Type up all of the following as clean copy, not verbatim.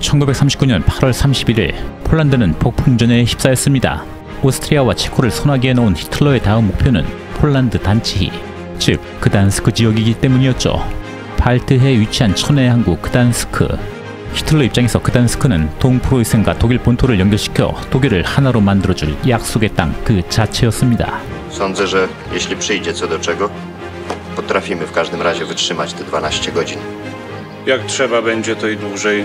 1939년 8월 31일 폴란드는 폭풍전야에 휩싸였습니다. 오스트리아와 체코를 손아귀에 넣은 히틀러의 다음 목표는 폴란드 단치히, 즉 그단스크 지역이기 때문이었죠. 발트해에 위치한 천혜의 항구 그단스크. 히틀러 입장에서 그단스크는 동프로이센과 독일 본토를 연결시켜 독일을 하나로 만들어줄 약속의 땅 그 자체였습니다. Sądzę, że jeśli przyjdzie co do czego, potrafimy w każdym razie wytrzymać te 12 godzin. Jak trzeba będzie, to i dłużej.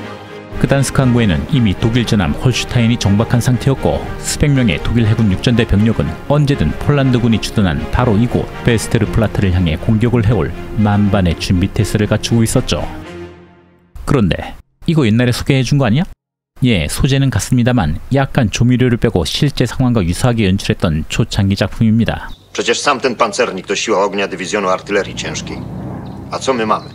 그단스크 항구에는 이미 독일 전함 홀슈타인이 정박한 상태였고 수백 명의 독일 해군 육전대 병력은 언제든 폴란드군이 주둔한 바로 이곳 베스테르플라트를 향해 공격을 해올 만반의 준비 태세를 갖추고 있었죠. 그런데 이거 옛날에 소개해준 거 아니야? 예, 소재는 같습니다만 약간 조미료를 빼고 실제 상황과 유사하게 연출했던 초창기 작품입니다. Przecież sam ten pancernik to siła ognia dywizjonu artylerii ciężkiej. A co my mamy?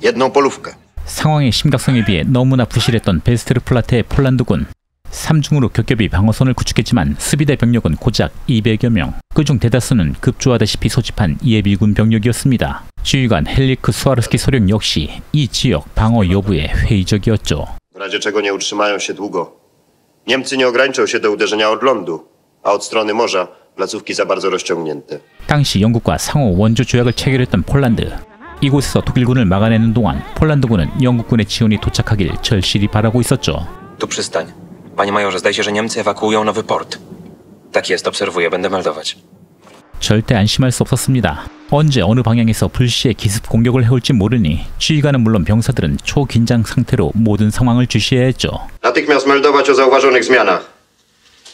jedną polówkę. 상황의 심각성에 비해 너무나 부실했던 베스테르플라트의 폴란드군. 3중으로 겹겹이 방어선을 구축했지만 수비대 병력은 고작 200여 명. 그중 대다수는 급조하다시피 소집한 예비군 병력이었습니다. 지휘관 헬리크 수아르스키 소령 역시 이 지역 방어 여부에 회의적이었죠. W razie czego nie utrzymają się długo. Niemcy nie ograniczą się do uderzenia od lądu, a od strony morza placówki za bardzo rozciągnięte. 당시 영국과 상호 원조 조약을 체결했던 폴란드. 이곳에서 독일군을 막아내는 동안 폴란드군은 영국군의 지원이 도착하길 절실히 바라고 있었죠. Tu przystań. Panie majorze, zdaje się, że Niemcy ewakuują nowy port. Tak jest, obserwuję, będę meldować. 절대 안심할 수 없었습니다. 언제 어느 방향에서 불시에 기습 공격을 해올지 모르니 지휘관은 물론 병사들은 초긴장 상태로 모든 상황을 주시해야 했죠. Natychmiast meldować o zauważonych zmianach.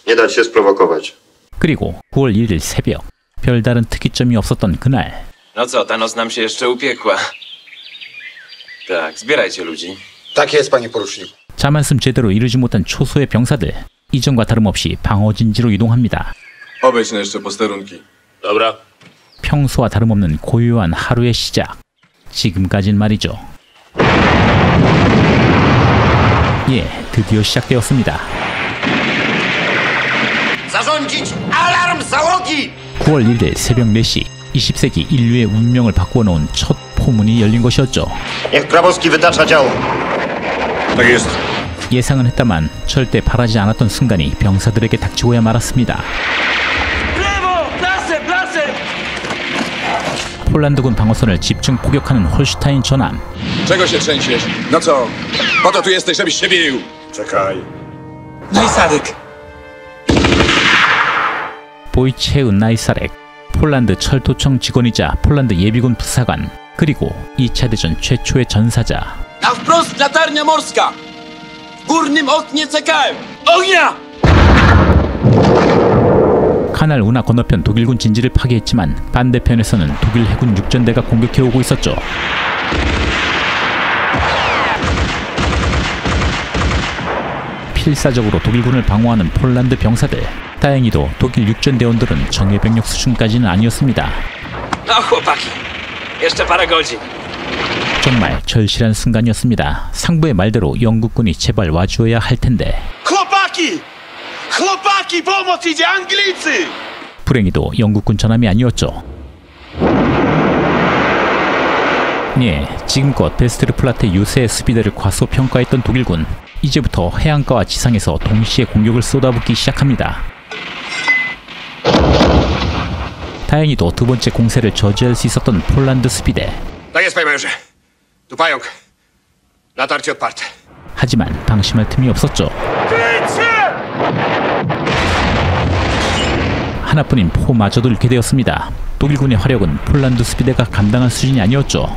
Nie dać się sprowokować. 그리고 9월 1일 새벽, 별다른 특이점이 없었던 그날. No co, ta noc nam się jeszcze upiekła. Tak, zbierajcie ludzi. Tak jest, panie poruczniku. 잠안씀 제대로 이루지 못한 초소의 병사들. 이전과 다름없이 방어진지로 이동합니다. Obejdź jeszcze posterunki. Dobra. 평소와 다름없는 고요한 하루의 시작. 지금까진 말이죠. 예, 드디어 시작되었습니다. Zarządzić alarm załogi! 9월 1일 새벽 4시, 20세기 인류의 운명을 바꾸어 놓은 첫 포문이 열린 것이었죠. Niech Grabowski wytacza działo. Tak jest. 예상은 했다만 절대 바라지 않았던 순간이 병사들에게 닥치고야 말았습니다. 폴란드군 방어선을 집중 포격하는 홀슈타인 전함. Czego się trzęsiesz? No co? Po to tu jesteś, żebyś się bił. Czekaj. Najsadek. 보이체우 나이사렉, 폴란드 철도청 직원이자 폴란드 예비군 부사관, 그리고 2차 대전 최초의 전사자. Na wprost latarnia morska! W górnym oknie CKM! Ognia! 카날 운하 건너편 독일군 진지를 파괴했지만 반대편에서는 독일 해군 육전대가 공격해오고 있었죠. 필사적으로 독일군을 방어하는 폴란드 병사들. 다행히도 독일 육전대원들은 정예병력 수준까지는 아니었습니다. No chłopaki, jeszcze parę godzin. 정말 절실한 순간이었습니다. 상부의 말대로 영국군이 제발 와주어야 할 텐데. Chłopaki! Chłopaki, pomoc idzie! Anglicy! 불행히도 영국군 전함이 아니었죠. 예, 지금껏 베스테르플라트 유세의 수비대를 과소평가했던 독일군. 이제부터 해안가와 지상에서 동시에 공격을 쏟아붓기 시작합니다. 다행히도 두 번째 공세를 저지할 수 있었던 폴란드 수비대. Tak jest, panie majorze. Tu pająk. Natarcie odparte. 하지만 방심할 틈이 없었죠. 하나뿐인 포마저도 잃게 되었습니다. 독일군의 화력은 폴란드 수비대가 감당할 수준이 아니었죠.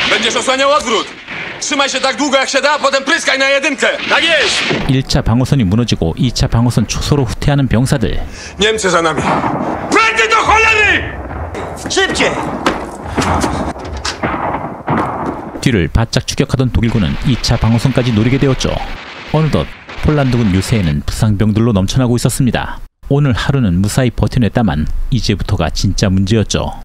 Będziesz osłaniał odwrót. Trzymaj się tak długo jak się da, potem pryskaj na jedynkę. Tak jest! 1차 방어선이 무너지고 2차 방어선 초소로 후퇴하는 병사들. Niemcy za nami. Prędzej do cholery! Szybciej! 뒤를 바짝 추격하던 독일군은 2차 방어선까지 노리게 되었죠. 어느덧 폴란드군 유세에는 부상병들로 넘쳐나고 있었습니다. 오늘 하루는 무사히 버텨냈다만 이제부터가 진짜 문제였죠.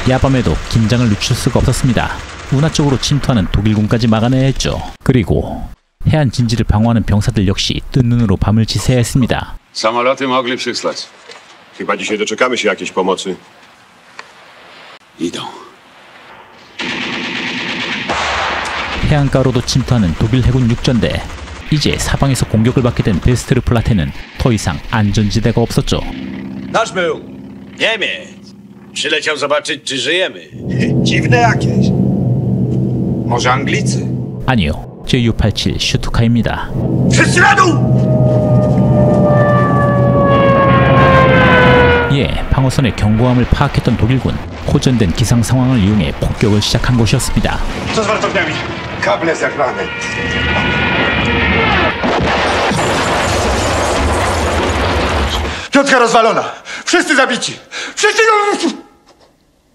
야밤에도 긴장을 늦출 수가 없었습니다. 운하 쪽으로 침투하는 독일군까지 막아내야 했죠. 그리고 해안 진지를 방어하는 병사들 역시 뜬 눈으로 밤을 지새야 했습니다. Samoloty mogli przysłać. Chyba dzisiaj doczekamy się jakiejś pomocy. Idą. 해안가로도 침투하는 독일 해군 육전대. 이제 사방에서 공격을 받게 된 베스테르플라테는 더 이상 안전지대가 없었죠. Nasz był Niemiec. Przyleciał zobaczyć, czy żyjemy. Dziwne jakieś. Może Anglicy? 아니요, Ju-87 슈투카입니다. Wszyscy na dół! 예, 방어선의 견고함을 파악했던 독일군. 호전된 기상 상황을 이용해 폭격을 시작한 것이었습니다. Co z wartowniami? Kable zerwane. Piątka rozwalona. Wszyscy zabici. Wszyscy...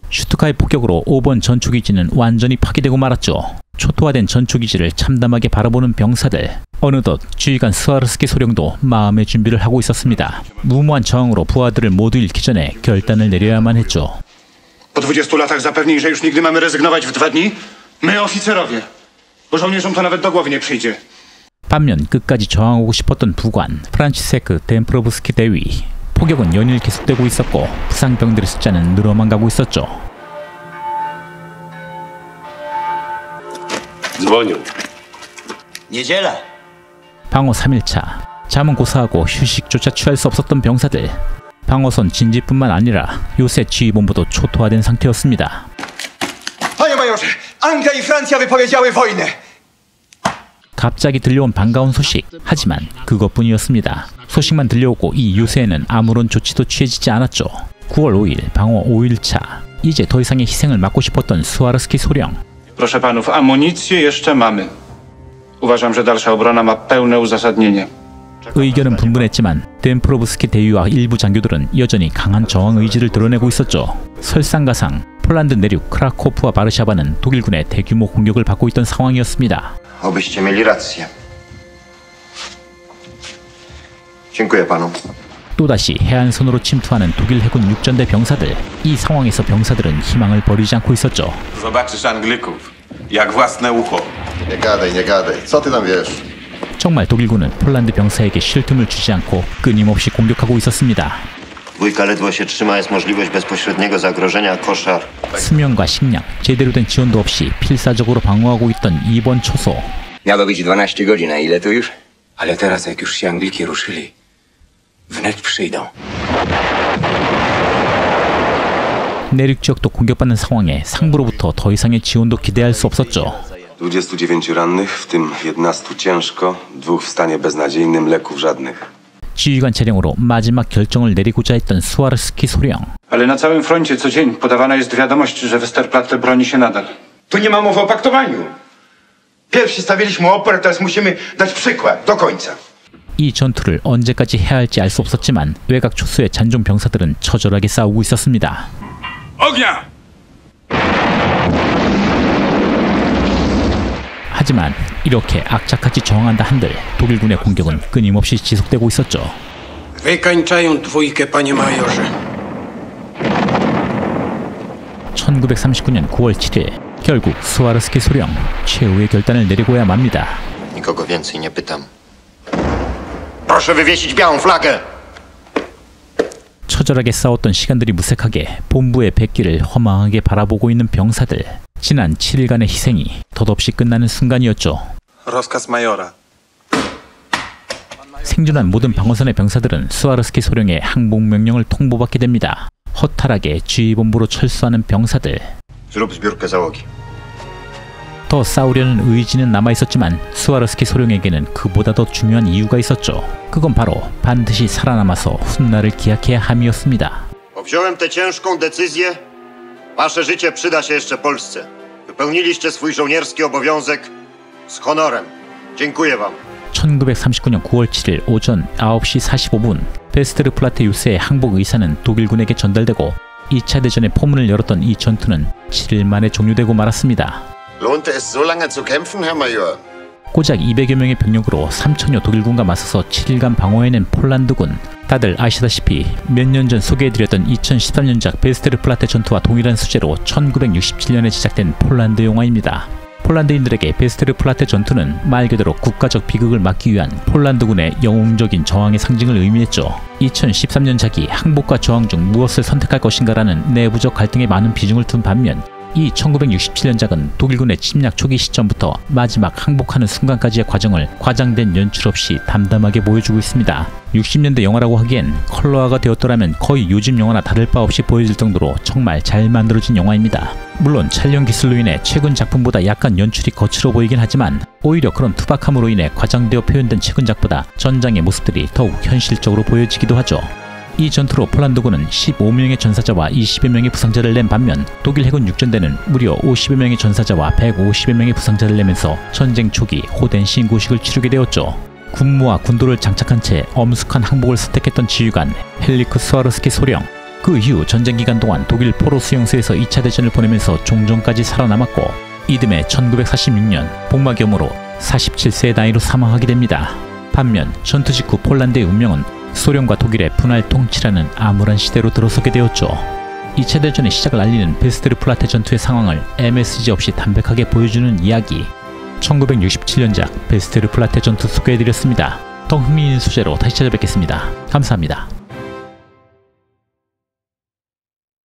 슈투카의 폭격으로 5번 전투기지는 완전히 파괴되고 말았죠. 초토화된 전투기지를 참담하게 바라보는 병사들. 어느덧 지휘관 스와르스키 소령도 마음의 준비를 하고 있었습니다. 무모한 저항으로 부하들을 모두 잃기 전에 결단을 내려야만 했죠. Po 20 latach zapewnij, że już nigdy mamy rezygnować w 2 dni? My oficerowie. Bo żołnierzom to nawet do głowy nie przyjdzie. 반면 끝까지 저항하고 싶었던 부관 프란치세크 덴프로브스키 대위. 폭격은 연일 계속되고 있었고 부상병들의 숫자는 늘어만 가고 있었죠. Dzwonią. Niedziela. 방어 3일차. 잠은 고사하고 휴식조차 취할 수 없었던 병사들. 방어선 진지뿐만 아니라 요새 지휘본부도 초토화된 상태였습니다. Panie majorze, Anglia i Francja wypowiedziały wojnę. 갑자기 들려온 반가운 소식. 하지만 그것뿐이었습니다. 소식만 들려오고 이 요새에는 아무런 조치도 취해지지 않았죠. 9월 5일 방어 5일차. 이제 더 이상의 희생을 막고 싶었던 스와르스키 소령. Proszę panów, amunicję jeszcze mamy. Uważam, że dalsza obrona ma pełne uzasadnienie. 의견은 분분했지만 덴프로브스키 대위와 일부 장교들은 여전히 강한 저항 의지를 드러내고 있었죠. 설상가상 폴란드 내륙 크라코프와 바르샤바는 독일군의 대규모 공격을 받고 있던 상황이었습니다. Obyście mieli rację. Dziękuję panu. 또다시 해안선으로 침투하는 독일 해군 육전대 병사들. 이 상황에서 병사들은 희망을 버리지 않고 있었죠. Zobaczysz Anglików, jak własne ucho. Nie gadaj, nie gadaj. Co ty tam wiesz? 정말 독일군은 폴란드 병사에게 쉴 틈을 주지 않고 끊임없이 공격하고 있었습니다. Dwójka ledwo się trzyma, jest możliwość bezpośredniego zagrożenia koszar. 수면과 식량, 제대로 된 지원도 없이 필사적으로 방어하고 있던 2번 초소. Miało być 12 godzin, a ile to już? Ale teraz jak już się Angliki ruszyli, wnet przyjdą. 내륙 지역도 공격받는 상황에 상부로부터 더 이상의 지원도 기대할 수 없었죠. 29 rannych, w tym 11 ciężko, 2 w stanie beznadziejnym, leków żadnych. 지휘관 차량으로 마지막 결정을 내리고자 했던 스와르스키 소령. Ale na całym froncie co dzień podawana jest wiadomość, że Westerplatte broni się nadal. Tu nie ma mowy o paktowaniu. Pierwsi stawiliśmy opór, teraz musimy dać przykład do końca. 이 전투를 언제까지 해야 할지 알 수 없었지만 외곽 초소의 잔종 병사들은 처절하게 싸우고 있었습니다. Ognia! 하지만 이렇게 악착같이 저항한다 한들 독일군의 공격은 끊임없이 지속되고 있었죠. Wykańczają dwójkę, panie majorze. 1939년 9월 7일 결국 스와르스키 소령 최후의 결단을 내리고야 맙니다. Nikogo więcej nie pytam. Proszę wywiesić białą flagę! 처절하게 싸웠던 시간들이 무색하게 본부의 백기를 허망하게 바라보고 있는 병사들. 지난 7일간의 희생이 덧없이 끝나는 순간이었죠. Rozkaz majora. 생존한 모든 방어선의 병사들은 스와르스키 소령의 항복 명령을 통보받게 됩니다. 허탈하게 지휘본부로 철수하는 병사들. Zrób zbiórkę załogi. 더 싸우려는 의지는 남아있었지만 스와르스키 소령에게는 그보다 더 중요한 이유가 있었죠. 그건 바로 반드시 살아남아서 훗날을 기약해야 함이었습니다. Powziąłem tę ciężką decyzję. Wasze życie przyda się jeszcze Polsce. Wypełniliście swój żołnierski obowiązek z honorem. Dziękuję wam. 1939년 9월 7일 오전 9시 45분 베스테르플라테 유세의 항복 의사는 독일군에게 전달되고 2차 대전의 포문을 열었던 이 전투는 7일 만에 종료되고 말았습니다. Lohnt es so lange zu kämpfen, Herr Major? 고작 200여 명의 병력으로 3천여 독일군과 맞서서 7일간 방어해낸 폴란드군. 다들 아시다시피 몇 년 전 소개해드렸던 2013년작 베스테르플라테 전투와 동일한 소재로 1967년에 제작된 폴란드 영화입니다. 폴란드인들에게 베스테르플라테 전투는 말 그대로 국가적 비극을 막기 위한 폴란드군의 영웅적인 저항의 상징을 의미했죠. 2013년작이 항복과 저항 중 무엇을 선택할 것인가라는 내부적 갈등에 많은 비중을 둔 반면 이 1967년작은 독일군의 침략 초기 시점부터 마지막 항복하는 순간까지의 과정을 과장된 연출 없이 담담하게 보여주고 있습니다. 60년대 영화라고 하기엔 컬러화가 되었더라면 거의 요즘 영화나 다를 바 없이 보여질 정도로 정말 잘 만들어진 영화입니다. 물론 촬영 기술로 인해 최근 작품보다 약간 연출이 거칠어 보이긴 하지만 오히려 그런 투박함으로 인해 과장되어 표현된 최근작보다 전장의 모습들이 더욱 현실적으로 보여지기도 하죠. 이 전투로 폴란드군은 15명의 전사자와 20여 명의 부상자를 낸 반면 독일 해군 육전대는 무려 50여 명의 전사자와 150여 명의 부상자를 내면서 전쟁 초기 호된 신고식을 치르게 되었죠. 군무와 군도를 장착한 채 엄숙한 항복을 선택했던 지휘관 헬리크 스와르스키 소령. 그 이후 전쟁 기간 동안 독일 포로 수용소에서 2차 대전을 보내면서 종전까지 살아남았고 이듬해 1946년 복막염으로 47세의 나이로 사망하게 됩니다. 반면 전투 직후 폴란드의 운명은 소련과 독일의 분할 통치라는 암울한 시대로 들어서게 되었죠. 2차 대전의 시작을 알리는 베스테르플라테 전투의 상황을 MSG 없이 담백하게 보여주는 이야기. 1967년작 베스테르플라테 전투 소개해드렸습니다. 더 흥미있는 소재로 다시 찾아뵙겠습니다. 감사합니다.